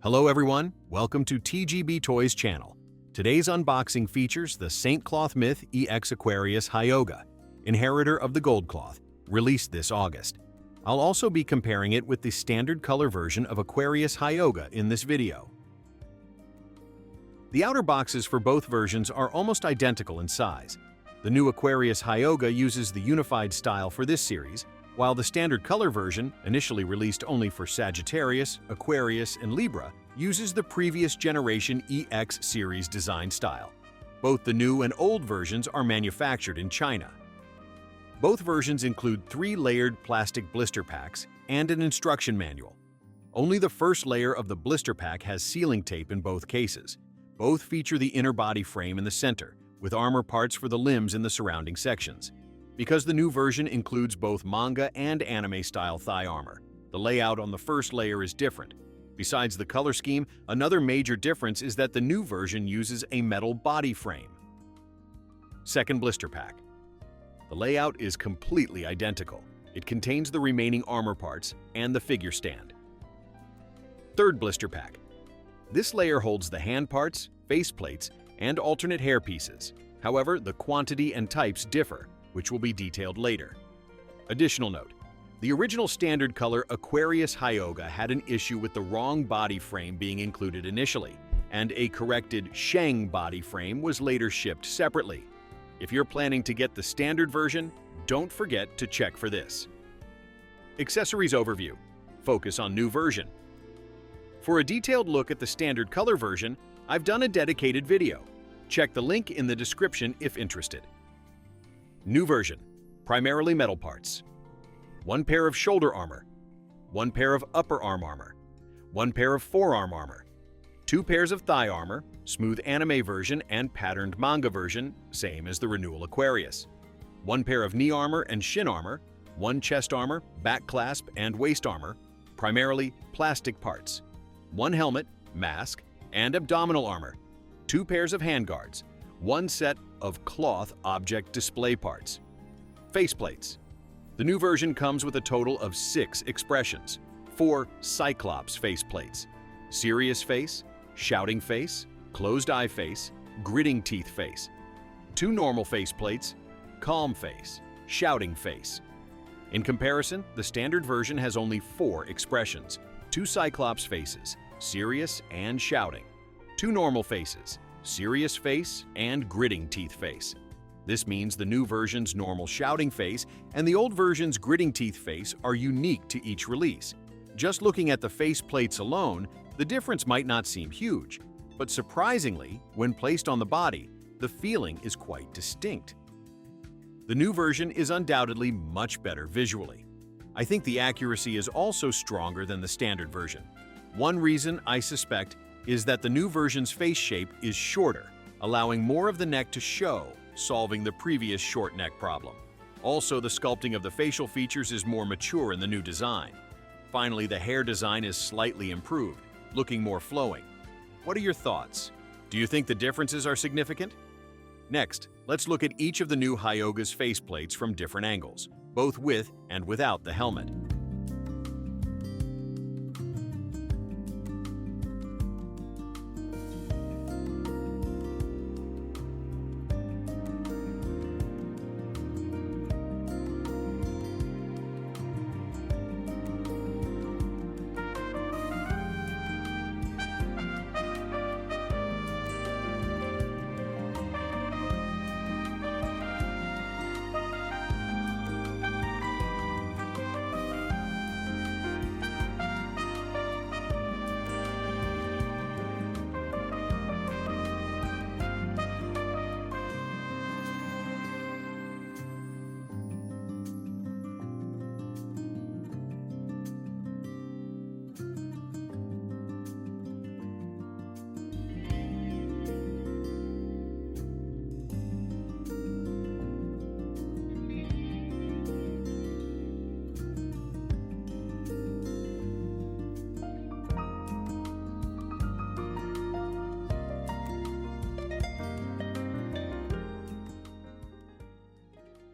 Hello everyone, welcome to TGBtoys channel. Today's unboxing features the Saint Cloth Myth EX Aquarius Hyoga, Inheritor of the Gold Cloth, released this August. I'll also be comparing it with the standard color version of Aquarius Hyoga in this video. The outer boxes for both versions are almost identical in size. The new Aquarius Hyoga uses the unified style for this series, while the standard color version, initially released only for Sagittarius, Aquarius, and Libra, uses the previous generation EX series design style. Both the new and old versions are manufactured in China. Both versions include 3 layered plastic blister packs and an instruction manual. Only the first layer of the blister pack has sealing tape in both cases. Both feature the inner body frame in the center, with armor parts for the limbs in the surrounding sections. Because the new version includes both manga and anime-style thigh armor, the layout on the first layer is different. Besides the color scheme, another major difference is that the new version uses a metal body frame. Second blister pack. The layout is completely identical. It contains the remaining armor parts and the figure stand. Third blister pack. This layer holds the hand parts, face plates, and alternate hair pieces. However, the quantity and types differ, which will be detailed later. Additional note, the original standard color Aquarius Hyoga had an issue with the wrong body frame being included initially, and a corrected Sheng body frame was later shipped separately. If you're planning to get the standard version, don't forget to check for this. Accessories overview. Focus on new version. For a detailed look at the standard color version, I've done a dedicated video. Check the link in the description if interested. New version, primarily metal parts. 1 pair of shoulder armor, 1 pair of upper arm armor, 1 pair of forearm armor, 2 pairs of thigh armor, smooth anime version and patterned manga version, same as the renewal Aquarius, 1 pair of knee armor and shin armor, 1 chest armor, back clasp, and waist armor, primarily plastic parts, 1 helmet, mask, and abdominal armor, 2 pairs of handguards, 1 set of cloth object display parts. Faceplates. The new version comes with a total of 6 expressions, 4 Cyclops faceplates: serious face, shouting face, closed eye face, gritting teeth face; 2 normal faceplates, calm face, shouting face. In comparison, the standard version has only 4 expressions, 2 Cyclops faces, serious and shouting; 2 normal faces, serious face and gritting teeth face. This means the new version's normal shouting face and the old version's gritting teeth face are unique to each release. Just looking at the face plates alone, the difference might not seem huge, but surprisingly, when placed on the body, the feeling is quite distinct. The new version is undoubtedly much better visually. I think the accuracy is also stronger than the standard version. One reason, I suspect, is that the new version's face shape is shorter, allowing more of the neck to show, solving the previous short neck problem. Also, the sculpting of the facial features is more mature in the new design. Finally, the hair design is slightly improved, looking more flowing. What are your thoughts? Do you think the differences are significant? Next, let's look at each of the new Hyoga's faceplates from different angles, both with and without the helmet.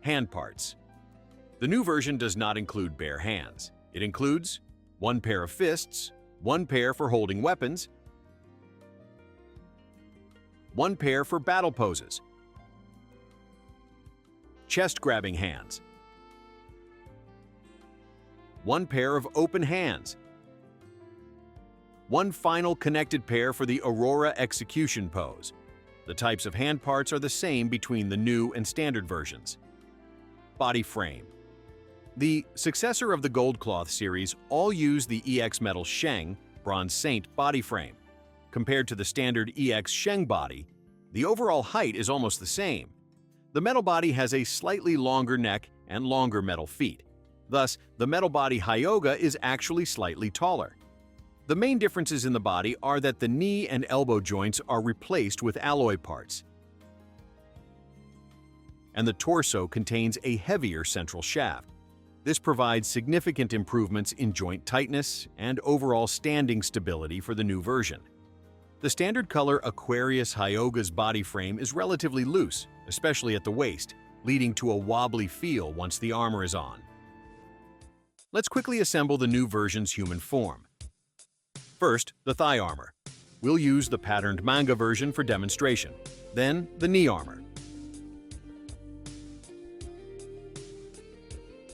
Hand parts. The new version does not include bare hands. It includes 1 pair of fists, one pair for holding weapons, one pair for battle poses, chest-grabbing hands, one pair of open hands, one final connected pair for the Aurora execution pose. The types of hand parts are the same between the new and standard versions. Body frame. The successor of the Gold Cloth series all use the EX Metal Sheng Bronze Saint body frame. Compared to the standard EX Sheng body, the overall height is almost the same. The metal body has a slightly longer neck and longer metal feet. Thus, the metal body Hyoga is actually slightly taller. The main differences in the body are that the knee and elbow joints are replaced with alloy parts, and the torso contains a heavier central shaft. This provides significant improvements in joint tightness and overall standing stability for the new version. The standard color Aquarius Hyoga's body frame is relatively loose, especially at the waist, leading to a wobbly feel once the armor is on. Let's quickly assemble the new version's human form. First, the thigh armor. We'll use the patterned manga version for demonstration. Then, the knee armor,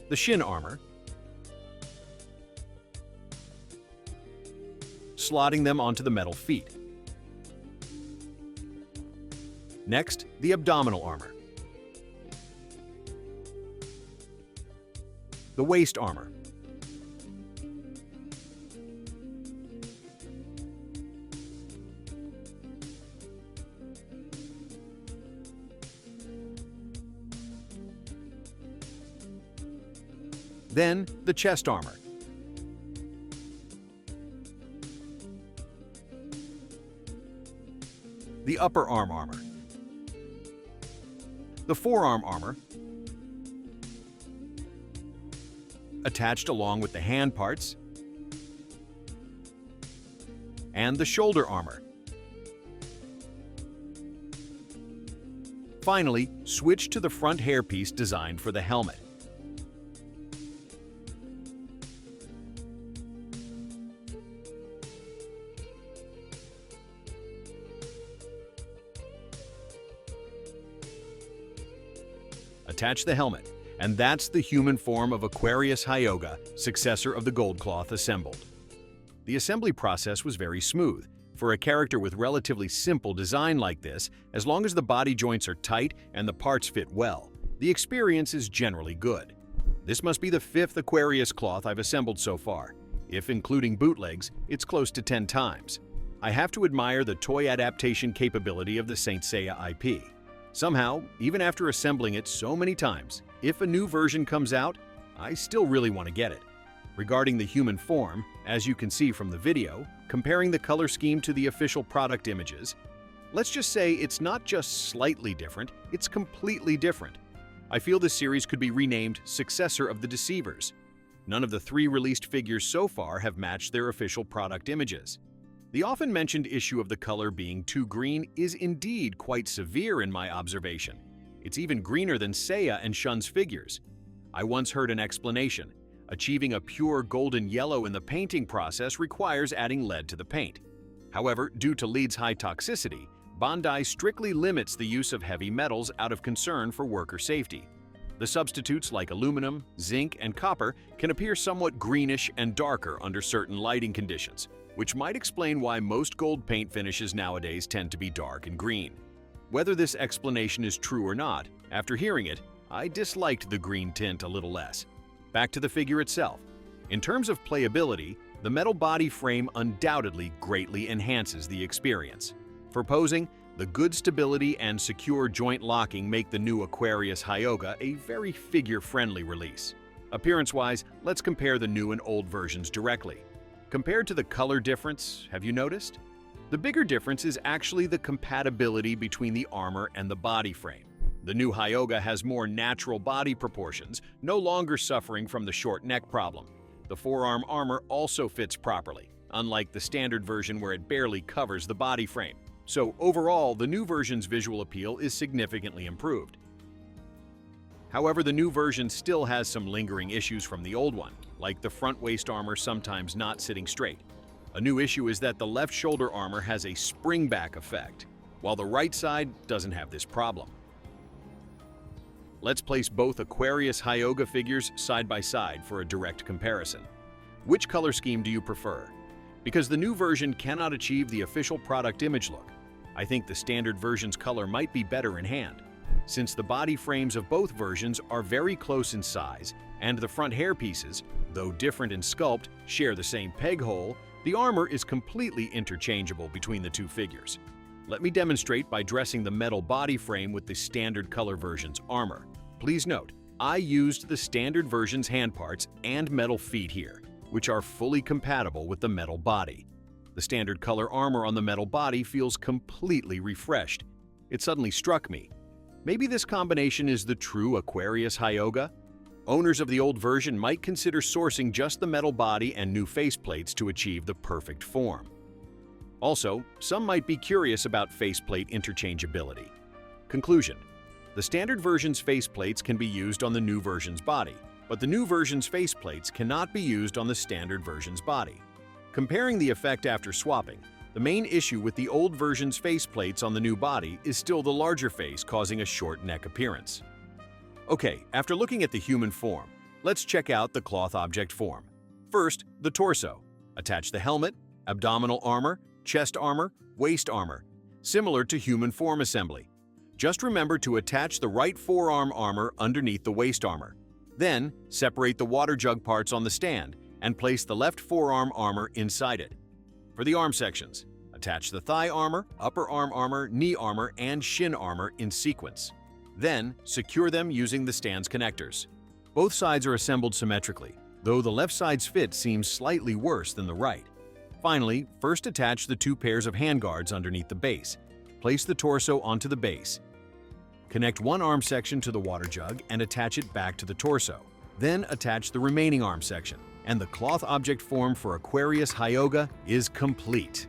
the shin armor, slotting them onto the metal feet. Next, the abdominal armor, the waist armor, then the chest armor, the upper arm armor, the forearm armor, attached along with the hand parts, and the shoulder armor. Finally, switch to the front hairpiece designed for the helmet. Attach the helmet, and that's the human form of Aquarius Hyoga, successor of the Gold Cloth, assembled. The assembly process was very smooth. For a character with relatively simple design like this, as long as the body joints are tight and the parts fit well, the experience is generally good. This must be the 5th Aquarius cloth I've assembled so far. If including bootlegs, it's close to 10 times. I have to admire the toy adaptation capability of the Saint Seiya IP. Somehow, even after assembling it so many times, if a new version comes out, I still really want to get it. Regarding the human form, as you can see from the video, comparing the color scheme to the official product images, let's just say it's not just slightly different, it's completely different. I feel this series could be renamed Successor of the Deceivers. None of the 3 released figures so far have matched their official product images. The often mentioned issue of the color being too green is indeed quite severe in my observation. It's even greener than Seiya and Shun's figures. I once heard an explanation. Achieving a pure golden yellow in the painting process requires adding lead to the paint. However, due to lead's high toxicity, Bandai strictly limits the use of heavy metals out of concern for worker safety. The substitutes like aluminum, zinc, and copper can appear somewhat greenish and darker under certain lighting conditions, which might explain why most gold paint finishes nowadays tend to be dark and green. Whether this explanation is true or not, after hearing it, I disliked the green tint a little less. Back to the figure itself. In terms of playability, the metal body frame undoubtedly greatly enhances the experience. For posing, the good stability and secure joint locking make the new Aquarius Hyoga a very figure-friendly release. Appearance-wise, let's compare the new and old versions directly. Compared to the color difference, have you noticed? The bigger difference is actually the compatibility between the armor and the body frame. The new Hyoga has more natural body proportions, no longer suffering from the short neck problem. The forearm armor also fits properly, unlike the standard version where it barely covers the body frame. So overall, the new version's visual appeal is significantly improved. However, the new version still has some lingering issues from the old one, like the front waist armor sometimes not sitting straight. A new issue is that the left shoulder armor has a spring-back effect, while the right side doesn't have this problem. Let's place both Aquarius Hyoga figures side by side for a direct comparison. Which color scheme do you prefer? Because the new version cannot achieve the official product image look, I think the standard version's color might be better in hand. Since the body frames of both versions are very close in size, and the front hairpieces, though different in sculpt, share the same peg hole, the armor is completely interchangeable between the two figures. Let me demonstrate by dressing the metal body frame with the standard color version's armor. Please note, I used the standard version's hand parts and metal feet here, which are fully compatible with the metal body. The standard color armor on the metal body feels completely refreshed. It suddenly struck me. Maybe this combination is the true Aquarius Hyoga? Owners of the old version might consider sourcing just the metal body and new faceplates to achieve the perfect form. Also, some might be curious about faceplate interchangeability. Conclusion: the standard version's faceplates can be used on the new version's body, but the new version's faceplates cannot be used on the standard version's body. Comparing the effect after swapping, the main issue with the old version's faceplates on the new body is still the larger face causing a short neck appearance. Okay, after looking at the human form, let's check out the cloth object form. First, the torso. Attach the helmet, abdominal armor, chest armor, waist armor, similar to human form assembly. Just remember to attach the right forearm armor underneath the waist armor. Then, separate the water jug parts on the stand and place the left forearm armor inside it. For the arm sections, attach the thigh armor, upper arm armor, knee armor, and shin armor in sequence. Then, secure them using the stand's connectors. Both sides are assembled symmetrically, though the left side's fit seems slightly worse than the right. Finally, first attach the two pairs of handguards underneath the base. Place the torso onto the base. Connect one arm section to the water jug and attach it back to the torso. Then attach the remaining arm section, and the cloth object form for Aquarius Hyoga is complete.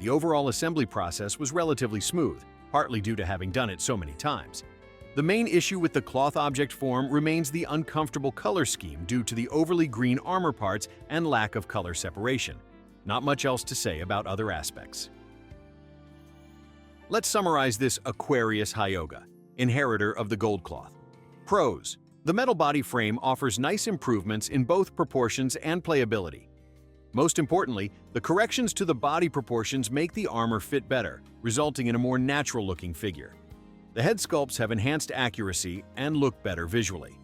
The overall assembly process was relatively smooth, partly due to having done it so many times. The main issue with the cloth object form remains the uncomfortable color scheme due to the overly green armor parts and lack of color separation. Not much else to say about other aspects. Let's summarize this Aquarius Hyoga, Inheritor of the gold cloth. Pros: the metal body frame offers nice improvements in both proportions and playability. Most importantly, the corrections to the body proportions make the armor fit better, resulting in a more natural-looking figure. The head sculpts have enhanced accuracy and look better visually.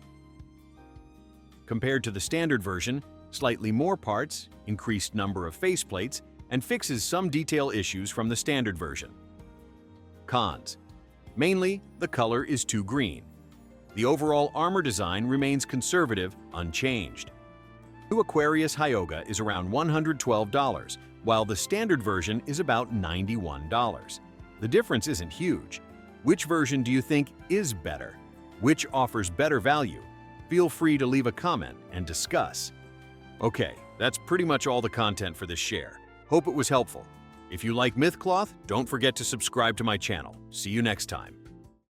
Compared to the standard version, slightly more parts, increased number of faceplates, and fixes some detail issues from the standard version. Cons: mainly, the color is too green. The overall armor design remains conservative, unchanged. New Aquarius Hyoga is around $112, while the standard version is about $91. The difference isn't huge. Which version do you think is better? Which offers better value? Feel free to leave a comment and discuss. Okay, that's pretty much all the content for this share. Hope it was helpful. If you like MythCloth, don't forget to subscribe to my channel. See you next time.